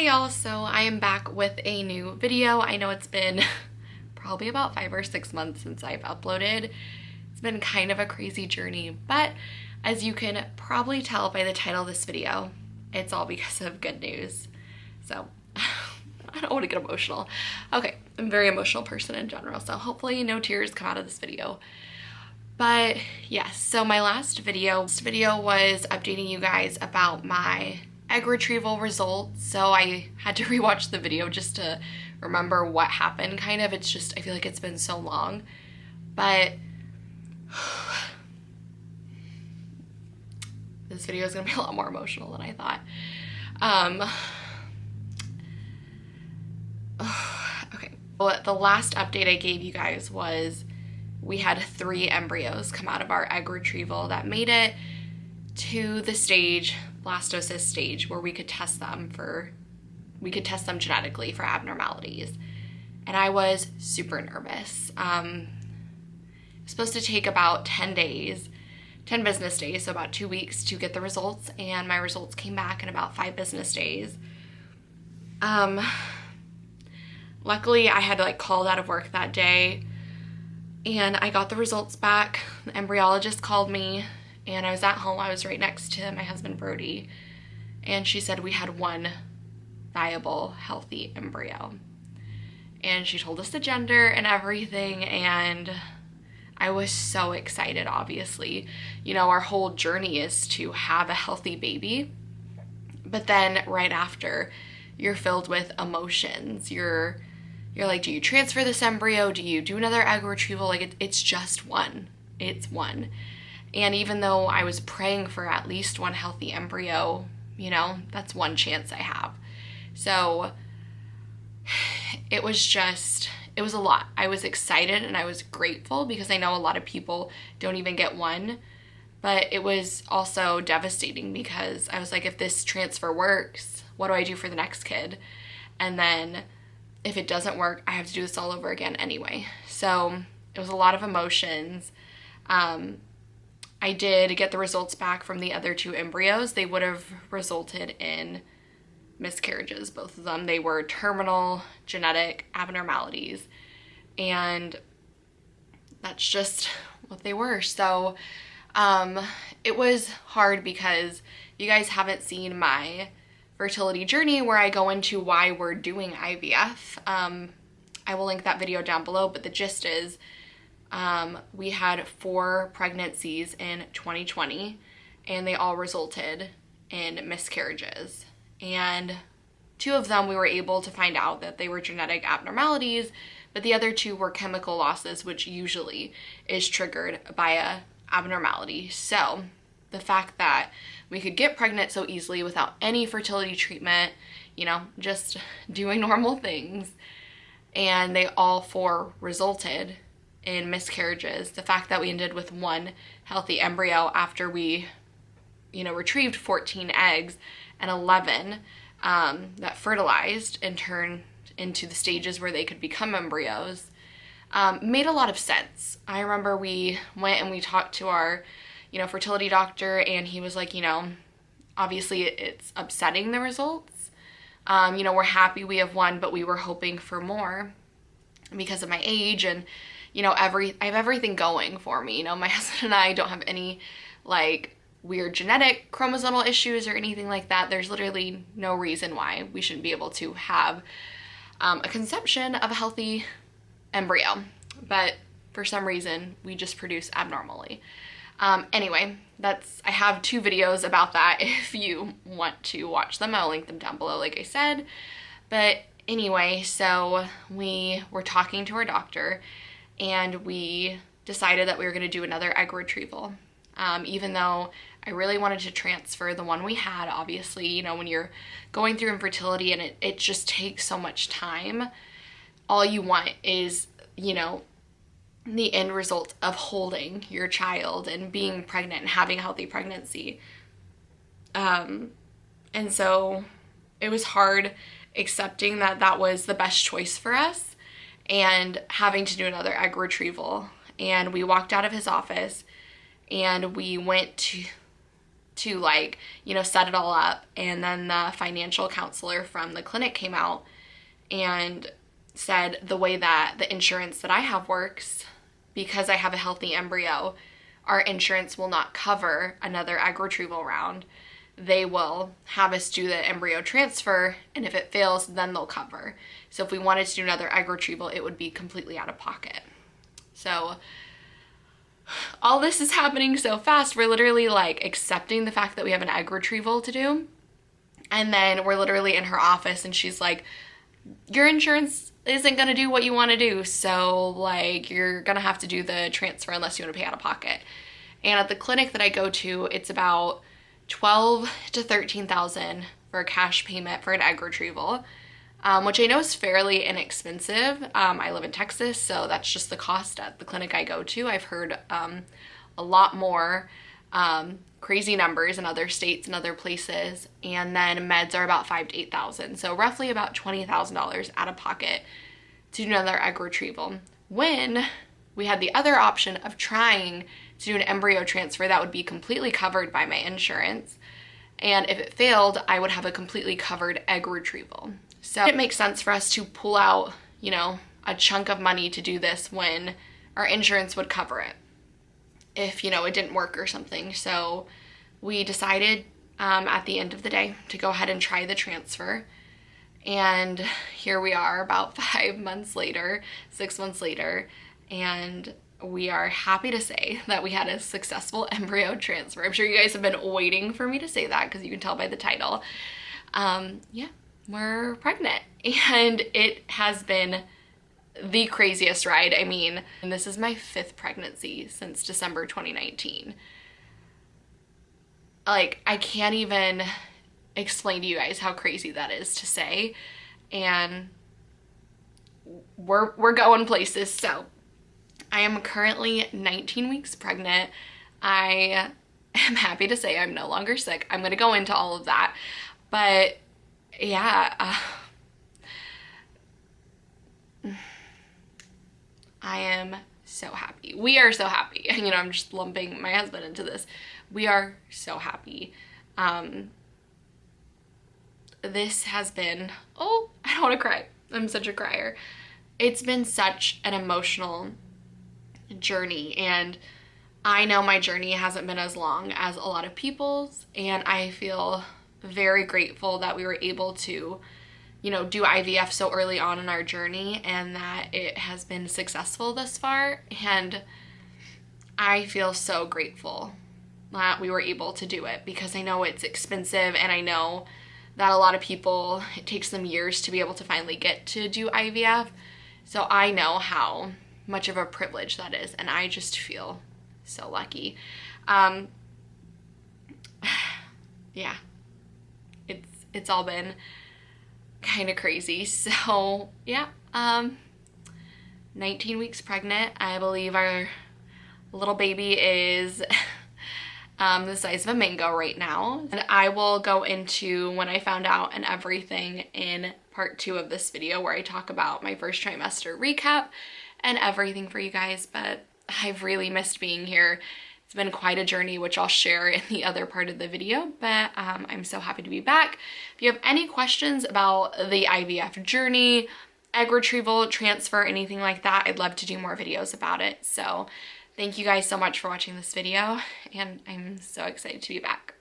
Hey y'all, so I am back with a new video. I know it's been probably about 5 or 6 months since I've uploaded. It's been kind of a crazy journey, but as you can probably tell by the title of this video, it's all because of good news. So I don't want to get emotional. Okay, I'm a very emotional person in general, so hopefully no tears come out of this video. But yes, so my last video was updating you guys about my egg retrieval results. So I had to rewatch the video just to remember what happened kind of. It's just, I feel like it's been so long. But this video is gonna be a lot more emotional than I thought. Okay, well, the last update I gave you guys was we had 3 embryos come out of our egg retrieval that made it to the stage, blastocyst stage, where we could test them genetically for abnormalities. And I was super nervous. It was supposed to take about 10 business days, so about 2 weeks to get the results, and my results came back in about 5 business days. Luckily I had called out of work that day and I got the results back. The embryologist called me and I was at home. I was right next to my husband Brody, and she said we had 1 viable, healthy embryo. And she told us the gender and everything, and I was so excited, obviously. You know, our whole journey is to have a healthy baby, but then right after, you're filled with emotions. You're like, do you transfer this embryo? Do you do another egg retrieval? It's just one. It's one. And even though I was praying for at least 1 healthy embryo, you know, that's 1 chance I have. So it was a lot. I was excited and I was grateful because I know a lot of people don't even get 1. But it was also devastating because I was like, if this transfer works, what do I do for the next kid? And then if it doesn't work, I have to do this all over again anyway. So it was a lot of emotions. I did get the results back from the other 2 embryos. They would have resulted in miscarriages, both of them. They were terminal genetic abnormalities, and that's just what they were. So it was hard because you guys haven't seen my fertility journey where I go into why we're doing IVF. I will link that video down below, but the gist is we had 4 pregnancies in 2020 and they all resulted in miscarriages. And 2 of them we were able to find out that they were genetic abnormalities, but the other 2 were chemical losses, which usually is triggered by a abnormality. So the fact that we could get pregnant so easily without any fertility treatment, you know, just doing normal things, and they all 4 resulted in miscarriages. The fact that we ended with 1 healthy embryo after we, you know, retrieved 14 eggs and 11 that fertilized and turned into the stages where they could become embryos, made a lot of sense. I remember we went and we talked to our, you know, fertility doctor, and he was like, you know, obviously it's upsetting, the results. You know, we're happy we have 1, but we were hoping for more because of my age, and you know, I have everything going for me. You know, my husband and I don't have any weird genetic chromosomal issues or anything like that. There's literally no reason why we shouldn't be able to have a conception of a healthy embryo. But for some reason, we just produce abnormally. Anyway, I have 2 videos about that if you want to watch them. I'll link them down below, like I said. But anyway, so we were talking to our doctor, and we decided that we were going to do another egg retrieval. Even though I really wanted to transfer the one we had. Obviously, you know, when you're going through infertility and it just takes so much time, all you want is, you know, the end result of holding your child and being pregnant and having a healthy pregnancy. And so it was hard accepting that that was the best choice for us and having to do another egg retrieval. And we walked out of his office and we went to to like, you know, set it all up. And then the financial counselor from the clinic came out and said the way that the insurance that I have works, because I have a healthy embryo, our insurance will not cover another egg retrieval round. They will have us do the embryo transfer, and if it fails, then they'll cover. So if we wanted to do another egg retrieval, it would be completely out of pocket. So all this is happening so fast. We're literally like accepting the fact that we have an egg retrieval to do. And then we're literally in her office and she's like, your insurance isn't going to do what you want to do. So like, you're going to have to do the transfer unless you want to pay out of pocket. And at the clinic that I go to, it's about $12,000 to $13,000 for a cash payment for an egg retrieval, which I know is fairly inexpensive. I live in Texas, so that's just the cost at the clinic I go to. I've heard a lot more crazy numbers in other states and other places, and then meds are about $5,000 to $8,000, so roughly about $20,000 out of pocket to do another egg retrieval. When we had the other option of trying to do an embryo transfer that would be completely covered by my insurance, and if it failed, I would have a completely covered egg retrieval. So it makes sense for us to pull out, you know, a chunk of money to do this when our insurance would cover it if, you know, it didn't work or something. So we decided at the end of the day to go ahead and try the transfer. And here we are about 5 months later, 6 months later, and we are happy to say that we had a successful embryo transfer. I'm sure you guys have been waiting for me to say that because you can tell by the title. Yeah, we're pregnant, and it has been the craziest ride. I mean, this is my 5th pregnancy since December 2019. Like, I can't even explain to you guys how crazy that is to say, and we're going places. So I am currently 19 weeks pregnant. I am happy to say I'm no longer sick. I'm going to go into all of that. But yeah, I am so happy. We are so happy. You know, I'm just lumping my husband into this. We are so happy. This has been, oh, I don't want to cry. I'm such a crier. It's been such an emotional journey, and I know my journey hasn't been as long as a lot of people's, and I feel very grateful that we were able to, you know, do IVF so early on in our journey, and that it has been successful thus far. And I feel so grateful that we were able to do it, because I know it's expensive, and I know that a lot of people, it takes them years to be able to finally get to do IVF. So I know how much of a privilege that is, and I just feel so lucky. Yeah, it's all been kind of crazy. So yeah, 19 weeks pregnant. I believe our little baby is the size of a mango right now. And I will go into when I found out and everything in part 2 of this video, where I talk about my first trimester recap and everything for you guys. But I've really missed being here. It's been quite a journey, which I'll share in the other part of the video, but I'm so happy to be back. If you have any questions about the IVF journey, egg retrieval, transfer, anything like that, I'd love to do more videos about it. So thank you guys so much for watching this video, and I'm so excited to be back.